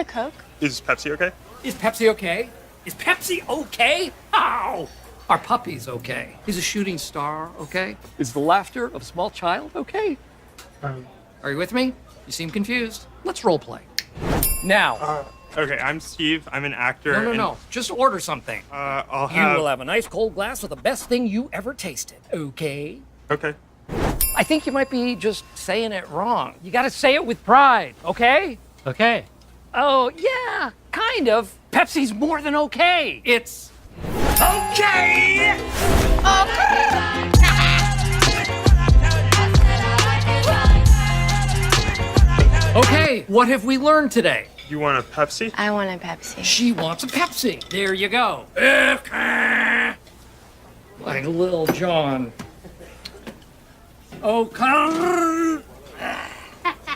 a Coke. Is Pepsi okay? Is Pepsi okay? Is Pepsi okay? Ow! Are puppies okay? Is a shooting star okay? Is the laughter of a small child okay? Are you with me? You seem confused. Let's role play. Now. Okay, I'm Steve. I'm an actor. No. Just order something. I'll You have... will have a nice cold glass of the best thing you ever tasted. Okay? Okay. I think you might be just saying it wrong. You gotta say it with pride, okay? Okay. Oh, yeah, kind of. Pepsi's more than okay. It's okay! Okay, what have we learned today? You want a Pepsi? I want a Pepsi. She wants a Pepsi. There you go. Like Lil Jon. Oh, come.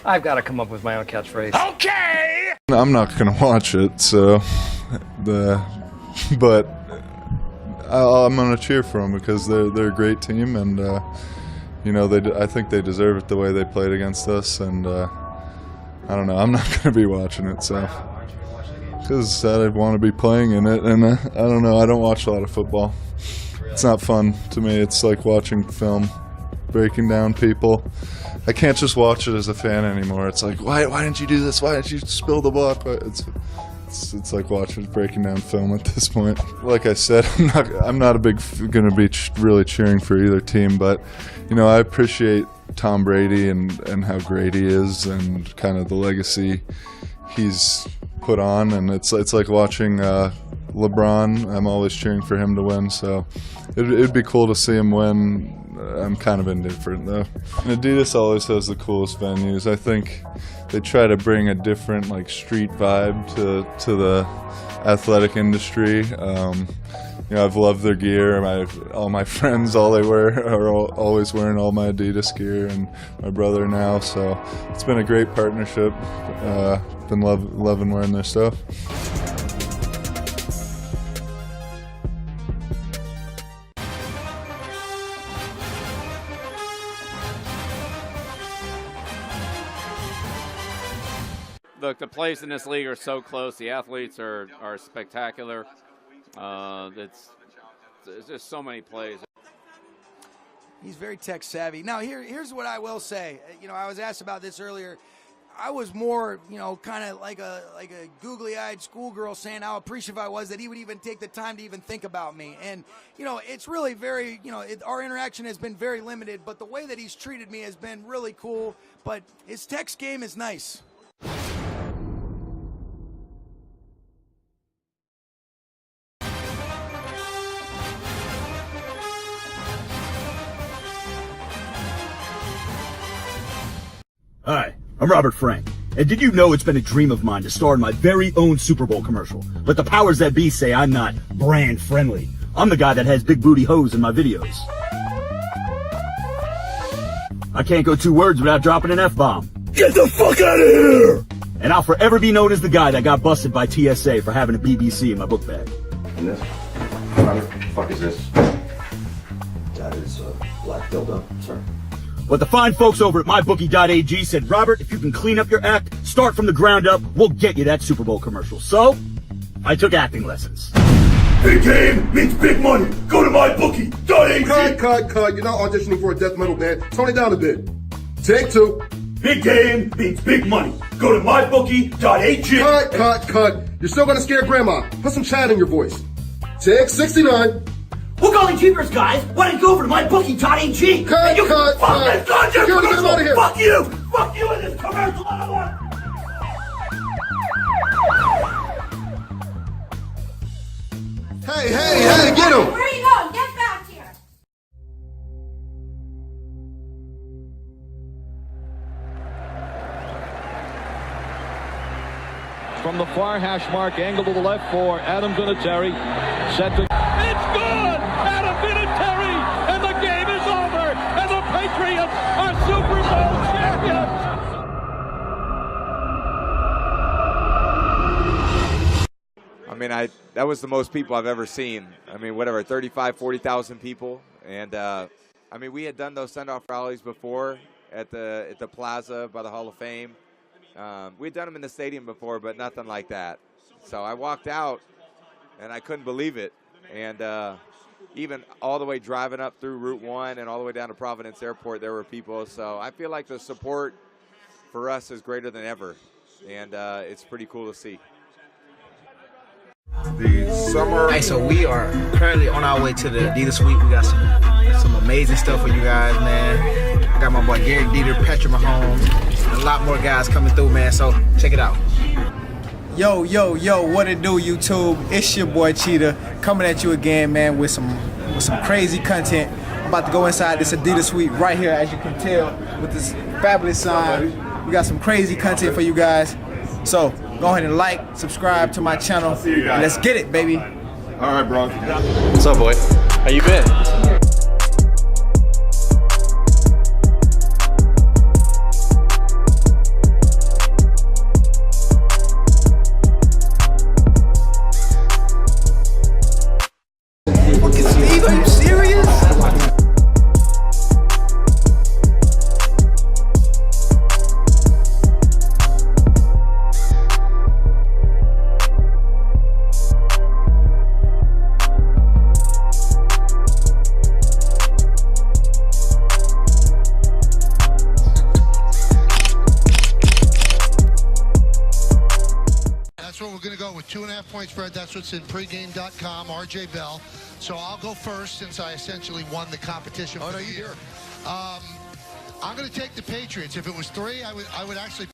I've got to come up with my own catchphrase. Okay! I'm not gonna watch it, so but I'm gonna cheer for them because they're a great team, and I think they deserve it the way they played against us, and I don't know, I'm not gonna be watching it, so because I want to be playing in it, and I don't know, I don't watch a lot of football. It's not fun to me. It's like watching film, breaking down people. I can't just watch it as a fan anymore. It's like, why didn't you do this? Why didn't you spill the block? It's like breaking down film at this point. Like I said, I'm not gonna be really cheering for either team, but I appreciate Tom Brady and how great he is and kind of the legacy he's put on, and it's like watching LeBron. I'm always cheering for him to win, so it'd be cool to see him win. I'm kind of indifferent though. And Adidas always has the coolest venues. I think they try to bring a different street vibe to the athletic industry. I've loved their gear. All my friends, all they wear are always wearing all my Adidas gear, and my brother now. So it's been a great partnership. Been loving wearing their stuff. Look, the plays in this league are so close. The athletes are spectacular. There's just so many plays. He's very tech savvy. Now, here's what I will say. I was asked about this earlier. I was more, kind of like a googly-eyed schoolgirl saying how appreciative I was that he would even take the time to even think about me. And, it's really very, our interaction has been very limited, but the way that he's treated me has been really cool. But his text game is nice. Hi, I'm Robertfrank, and did you know it's been a dream of mine to star in my very own Super Bowl commercial? But the powers that be say I'm not brand friendly. I'm the guy that has big booty hoes in my videos. I can't go 2 words without dropping an F-bomb. Get the fuck out of here! And I'll forever be known as the guy that got busted by TSA for having a BBC in my book bag. And this? What the fuck is this? That is a black dildo, sir. But the fine folks over at mybookie.ag said, Robert, if you can clean up your act, start from the ground up, we'll get you that Super Bowl commercial. So, I took acting lessons. Big game means big money. Go to mybookie.ag. Cut. You're not auditioning for a death metal band. Tone it down a bit. Take 2. Big game means big money. Go to mybookie.ag. Cut. You're still gonna scare grandma. Put some Chad in your voice. Take 69. Book all the cheapers, guys. Why don't you go over to mybookie.ag? Cut. Get him out of here. Fuck you in this commercial. I don't want. Hey, get him. Where are you going? Get back here. From the far hash mark, angle to the left for Adam Vinatieri. Set to... It's good! Adam Vinatieri! And the game is over! And the Patriots are Super Bowl champions! I mean, that was the most people I've ever seen. I mean, 40,000 people. And, we had done those send-off rallies before at the plaza by the Hall of Fame. We'd done them in the stadium before, but nothing like that. So I walked out, and I couldn't believe it. And even all the way driving up through Route 1 and all the way down to Providence Airport, there were people. So I feel like the support for us is greater than ever, and it's pretty cool to see. Hey, so we are currently on our way to the Adidas Suite. We got some amazing stuff for you guys, man. I got my boy Gary Dieter, Patrick Mahomes, and a lot more guys coming through, man. So check it out. Yo, what it do, YouTube? It's your boy Cheetah coming at you again, man, with some crazy content. I'm about to go inside this Adidas Suite right here, as you can tell, with this fabulous sign. We got some crazy content for you guys. So go ahead and like, subscribe to my channel. Let's get it, baby. All right, bro. What's up, boy? How you been? Steve, are you serious? That's what we're going to go with. 2.5 point spread. That's what's in pregame.com, RJ Bell. So I'll go first since I essentially won the competition for the year. I'm going to take the Patriots. If it was 3, I would actually.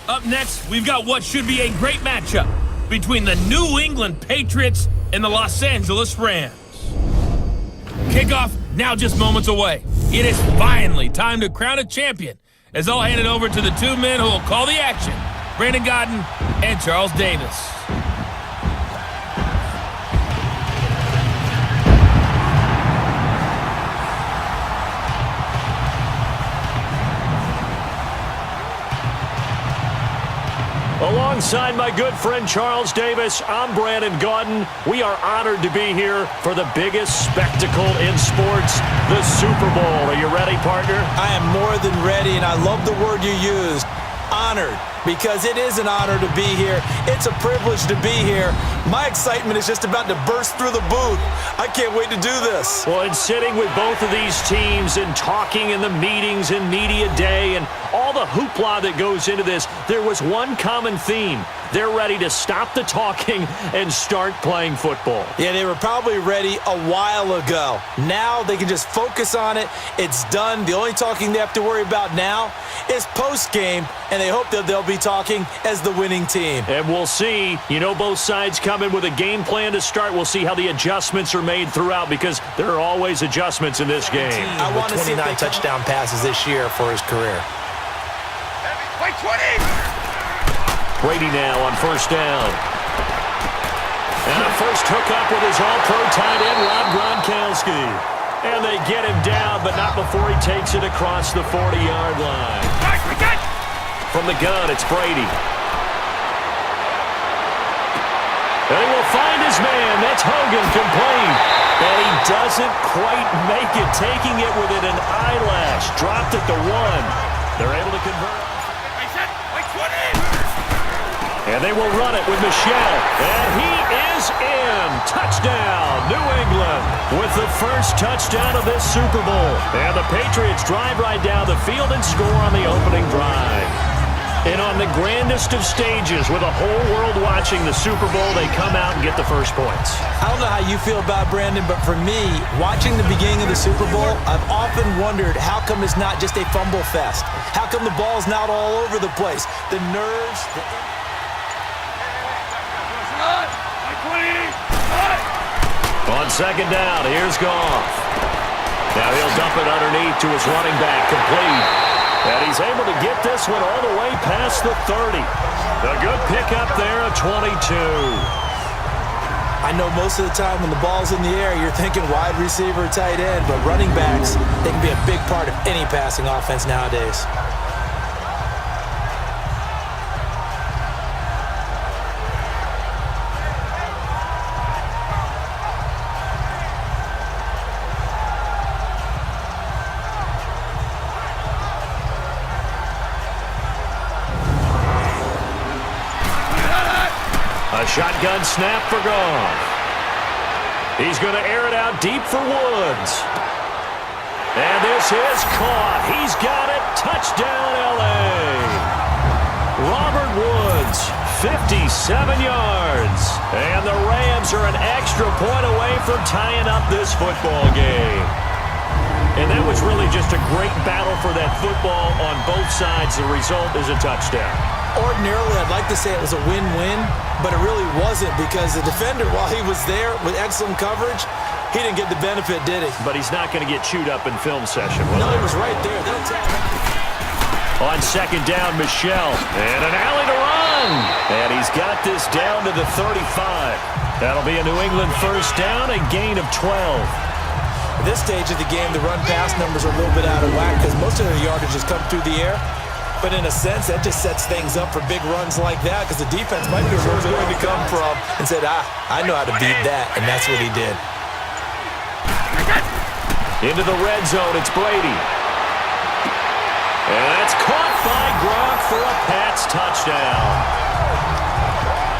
Up next, we've got what should be a great matchup between the New England Patriots and the Los Angeles Rams. Kickoff now just moments away. It is finally time to crown a champion, as I'll hand it over to the two men who will call the action, Brandon Gaudin and Charles Davis. Alongside my good friend Charles Davis, I'm Brandon Gaudin. We are honored to be here for the biggest spectacle in sports, the Super Bowl. Are you ready, partner? I am more than ready, and I love the word you used, honored, because it is an honor to be here. It's a privilege to be here. My excitement is just about to burst through the booth. I can't wait to do this. Well, and sitting with both of these teams and talking in the meetings and media day and all the hoopla that goes into this, there was one common theme. They're ready to stop the talking and start playing football. Yeah, they were probably ready a while ago. Now they can just focus on it. It's done. The only talking they have to worry about now is post-game, and they hope that they'll be talking as the winning team. And we'll see. You know, both sides come in with a game plan to start. We'll see how the adjustments are made throughout, because there are always adjustments in this game. I want to see 29 touchdown passes this year for his career. Play 20! Brady now on first down. And a first hookup with his all-pro tight end, Rob Gronkowski. And they get him down, but not before he takes it across the 40-yard line. From the gun, it's Brady. And he will find his man. That's Hogan, complete. And he doesn't quite make it, taking it within an eyelash. Dropped it to 1. They're able to convert. And they will run it with Michelle. And he is in. Touchdown, New England, with the first touchdown of this Super Bowl. And the Patriots drive right down the field and score on the opening drive. And on the grandest of stages, with the whole world watching the Super Bowl, they come out and get the first points. I don't know how you feel about Brandon, but for me, watching the beginning of the Super Bowl, I've often wondered how come it's not just a fumble fest? How come the ball's not all over the place? The nerves, On second down, here's Goff. Now he'll dump it underneath to his running back, complete. And he's able to get this one all the way past the 30. A good pickup there at 22. I know most of the time when the ball's in the air, you're thinking wide receiver, tight end, but running backs, they can be a big part of any passing offense nowadays. Shotgun snap for Goff. He's going to air it out deep for Woods. And this is caught. He's got it. Touchdown, L.A. Robert Woods, 57 yards. And the Rams are an extra point away from tying up this football game. And that was really just a great battle for that football on both sides. The result is a touchdown. Ordinarily, I'd like to say it was a win-win, but it really wasn't because the defender, while he was there with excellent coverage, he didn't get the benefit, did he? But he's not going to get chewed up in film session, will No, he? he was right there. They'll tap him. On second down, Michelle. And an alley to run. And he's got this down to the 35. That'll be a New England first down, a gain of 12. At this stage of the game, the run-pass numbers are a little bit out of whack because most of their yardage has come through the air. But in a sense, that just sets things up for big runs like that because the defense might be where it's going to come from and said, I know how to beat that, and that's what he did. Into the red zone, it's Brady. And that's caught by Gronk for a Pats touchdown.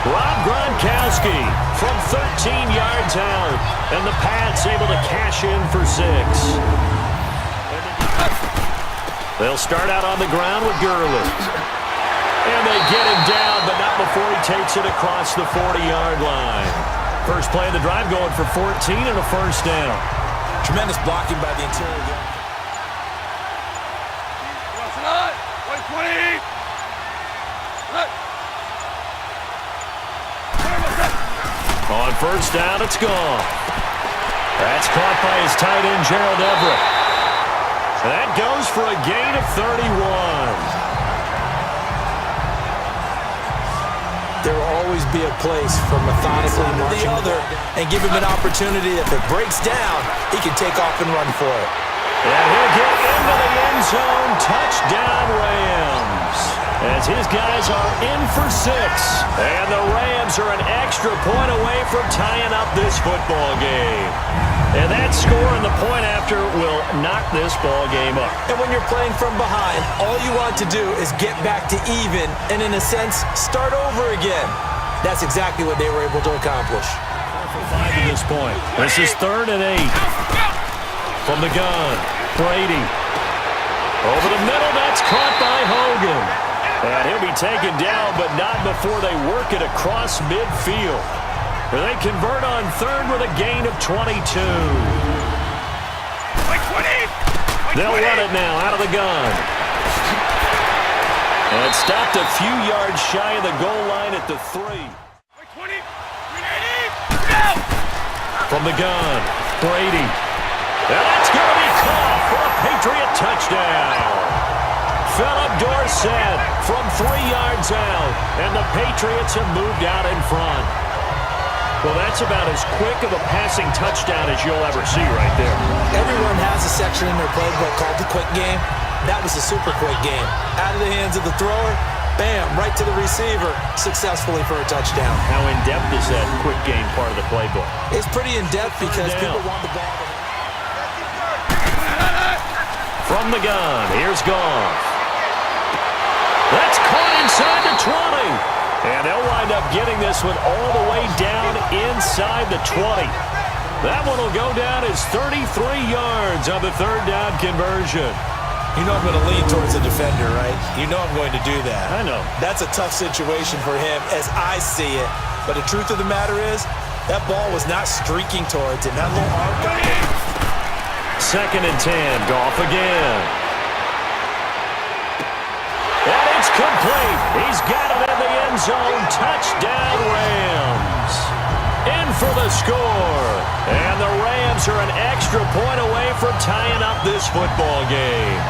Rob Gronkowski from 13 yards out, and the Pats able to cash in for 6. They'll start out on the ground with Gurley. And they get him down, but not before he takes it across the 40-yard line. First play of the drive going for 14 and a first down. Tremendous blocking by the interior game. On first down, it's gone. That's caught by his tight end, Gerald Everett. That goes for a gain of 31. There will always be a place for methodically marching the other and give him an opportunity. If it breaks down, he can take off and run for it. And he'll get into the end zone. Touchdown, Rams. As his guys are in for 6. And the Rams are an extra point away from tying up this football game. And that score and the point after will knock this ball game up. And when you're playing from behind, all you want to do is get back to even and, in a sense, start over again. That's exactly what they were able to accomplish. 4 for 5 at this point. This is 3rd and 8. From the gun, Brady. Over the middle, that's caught by Hogan. And he'll be taken down, but not before they work it across midfield. They convert on 3rd with a gain of 22. They'll run it now out of the gun. And stopped a few yards shy of the goal line at the 3. From the gun, Brady. And that's going to be caught for a Patriot touchdown. Philip Dorsett from 3 yards out. And the Patriots have moved out in front. Well, that's about as quick of a passing touchdown as you'll ever see right there. Everyone has a section in their playbook called the quick game. That was a super quick game. Out of the hands of the thrower, bam, right to the receiver, successfully for a touchdown. How in-depth is that quick game part of the playbook? It's pretty in-depth because people want the ball. From the gun, here's Goff. That's caught inside the 20. And they'll wind up getting this one all the way down inside the 20. That one will go down as 33 yards on the 3rd down conversion. You know I'm going to lean towards the defender, right? You know I'm going to do that. I know. That's a tough situation for him as I see it. But the truth of the matter is, that ball was not streaking towards him. That little arm got him. 2nd and 10, Goff again. And it's complete. He's got it in the end zone. Touchdown, Rams. In for the score. And the Rams are an extra point away from tying up this football game.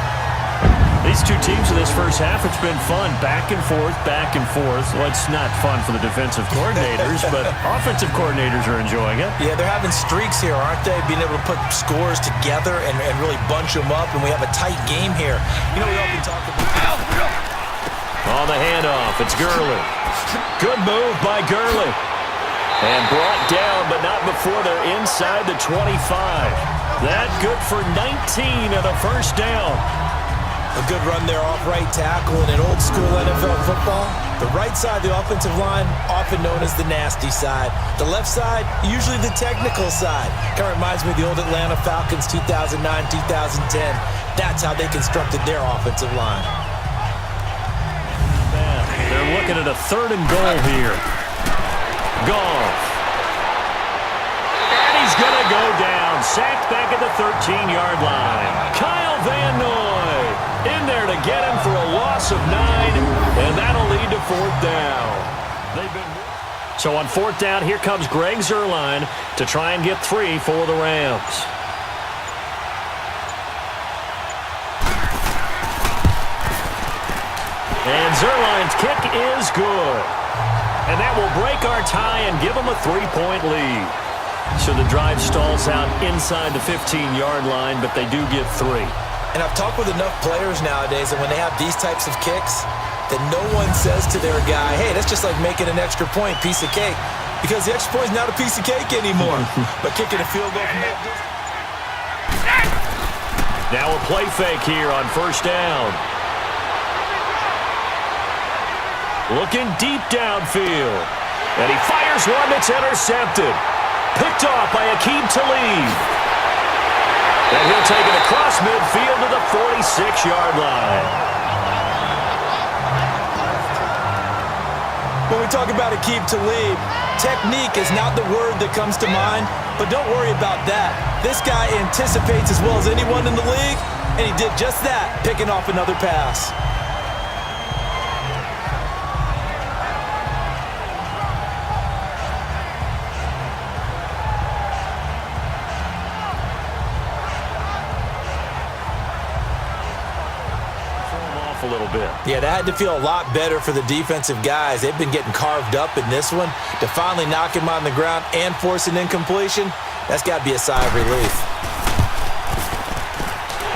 These two teams in this first half, it's been fun. Back and forth, back and forth. Well, it's not fun for the defensive coordinators, but offensive coordinators are enjoying it. Yeah, they're having streaks here, aren't they? Being able to put scores together and really bunch them up, and we have a tight game here. You know, we often talk about... On the handoff, it's Gurley. Good move by Gurley. And brought down, but not before they're inside the 25. That good for 19 and a first down. A good run there off right tackle in an old school NFL football. The right side of the offensive line, often known as the nasty side. The left side, usually the technical side. Kind of reminds me of the old Atlanta Falcons 2009, 2010. That's how they constructed their offensive line. They're looking at a 3rd and goal here. Goff. And he's going to go down. Sacked back at the 13-yard line. Kyle Van Noy in there to get him for a loss of 9, and that'll lead to 4th down. So on 4th down, here comes Greg Zuerlein to try and get 3 for the Rams. And Zuerlein's kick is good. And that will break our tie and give them a 3-point lead. So the drive stalls out inside the 15-yard line, but they do get 3. And I've talked with enough players nowadays that when they have these types of kicks, that no one says to their guy, hey, that's just like making an extra point, piece of cake. Because the extra point is not a piece of cake anymore. But kicking a field goal from that distance. Now a play fake here on 1st down. Looking deep downfield. And he fires one that's intercepted. Picked off by Aqib Talib. And he'll take it across midfield to the 46-yard line. When we talk about Aqib Talib, technique is not the word that comes to mind, but don't worry about that. This guy anticipates as well as anyone in the league, and he did just that, picking off another pass. A little bit. Yeah, that had to feel a lot better for the defensive guys. They've been getting carved up in this one. To finally knock him on the ground and force an incompletion, that's got to be a sigh of relief.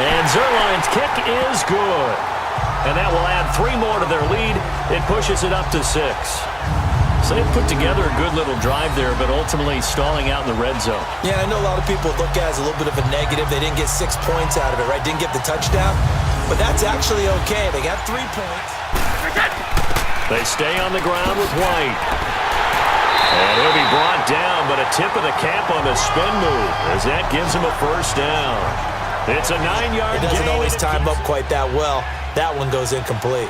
And Zuerlein's kick is good. And that will add 3 more to their lead. It pushes it up to 6. So they put together a good little drive there, but ultimately stalling out in the red zone. Yeah, I know a lot of people look at it as a little bit of a negative. They didn't get 6 points out of it, right? Didn't get the touchdown. But that's actually okay. They got 3 points. They stay on the ground with White. And he'll be brought down, but a tip of the cap on the spin move as that gives him a 1st down. It's a 9-yard gain. It doesn't always time up quite that well. That one goes incomplete.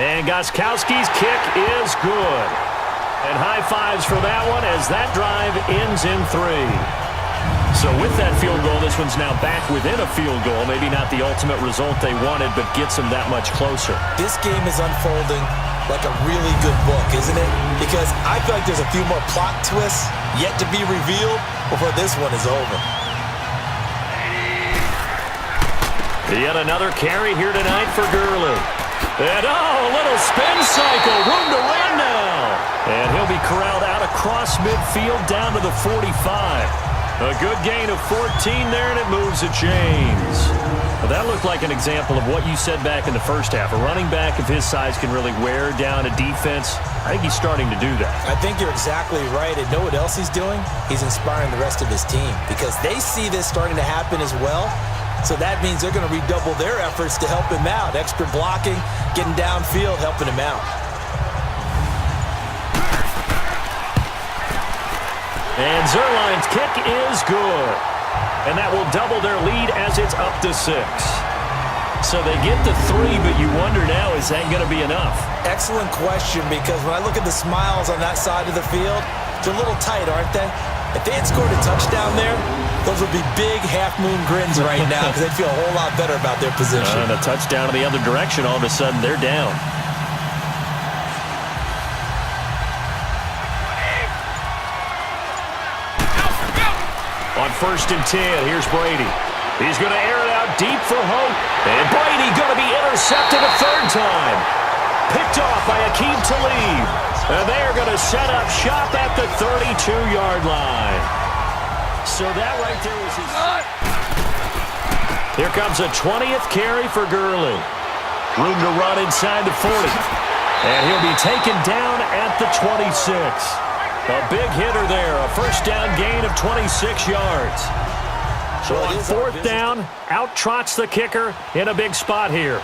And Gostkowski's kick is good. And high fives for that one as that drive ends in 3. So with that field goal, this one's now back within a field goal. Maybe not the ultimate result they wanted, but gets them that much closer. This game is unfolding like a really good book, isn't it? Because I feel like there's a few more plot twists yet to be revealed before this one is over. Yet another carry here tonight for Gurley. And a little spin cycle, room to run now. And he'll be corralled out across midfield down to the 45. A good gain of 14 there, and it moves the chains. Well, that looked like an example of what you said back in the first half. A running back of his size can really wear down a defense. I think he's starting to do that. I think you're exactly right. And know what else he's doing? He's inspiring the rest of his team because they see this starting to happen as well. So that means they're going to redouble their efforts to help him out. Extra blocking, getting downfield, helping him out. And Zuerlein's kick is good. And that will double their lead as it's up to 6. So they get the 3, but you wonder now, is that going to be enough? Excellent question, because when I look at the smiles on that side of the field, they're a little tight, aren't they? If they had scored a touchdown there, those would be big half-moon grins right now because they'd feel a whole lot better about their position. And a touchdown in the other direction, all of a sudden they're down. On 1st and 10, here's Brady. He's going to air it out deep for Hope. And Brady going to be intercepted a 3rd time. Picked off by Aqib Talib. And they're going to set up shop at the 32-yard line. So that right there was his... Here comes a 20th carry for Gurley. Room to run inside the 40. And he'll be taken down at the 26. A big hitter there, a first down gain of 26 yards. So on fourth down, out trots the kicker in a big spot here.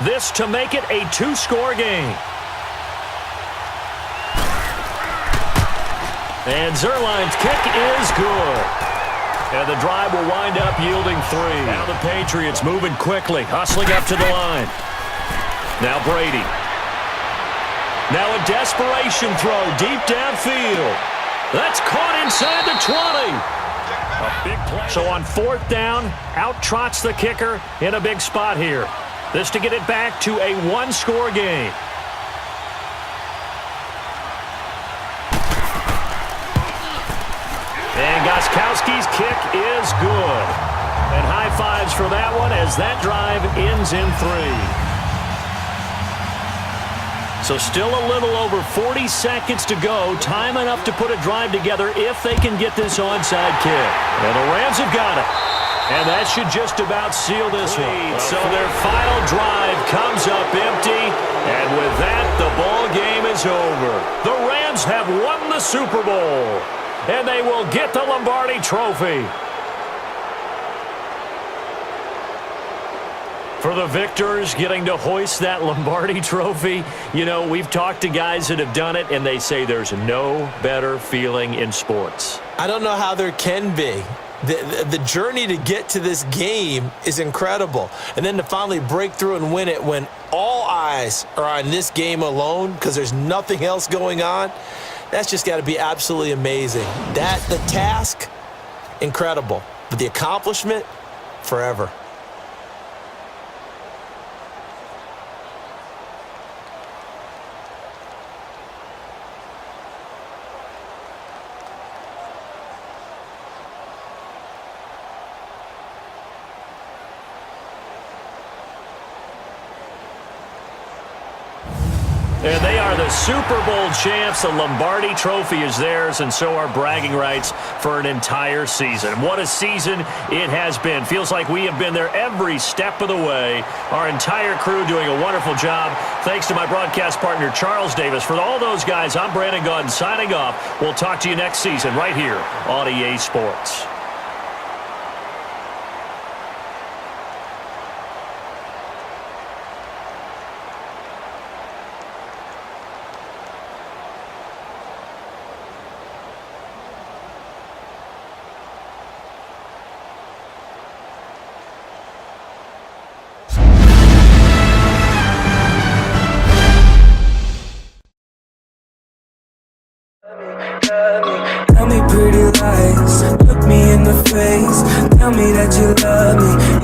This to make it a 2-score game. And Zerline's kick is good. And the drive will wind up yielding 3. Now the Patriots moving quickly, hustling up to the line. Now Brady. Now a desperation throw deep downfield. That's caught inside the 20. A big play. So on fourth down, out trots the kicker in a big spot here. This to get it back to a 1-score game. And Gostkowski's kick is good. And high fives for that one as that drive ends in 3. So still a little over 40 seconds to go. Time enough to put a drive together if they can get this onside kick. And the Rams have got it. And that should just about seal this one. So their final drive comes up empty. And with that, the ball game is over. The Rams have won the Super Bowl. And they will get the Lombardi Trophy. For the victors getting to hoist that Lombardi Trophy, you know, we've talked to guys that have done it, and they say there's no better feeling in sports. I don't know how there can be. The journey to get to this game is incredible. And then to finally break through and win it when all eyes are on this game alone because there's nothing else going on, that's just got to be absolutely amazing. The task, incredible. But the accomplishment, forever. And they are the Super Bowl champs. The Lombardi Trophy is theirs, and so are bragging rights for an entire season. What a season it has been. Feels like we have been there every step of the way. Our entire crew doing a wonderful job. Thanks to my broadcast partner, Charles Davis. For all those guys, I'm Brandon Gaudin signing off. We'll talk to you next season right here on EA Sports. Tell me pretty lies, look me in the face. Tell me that you love me.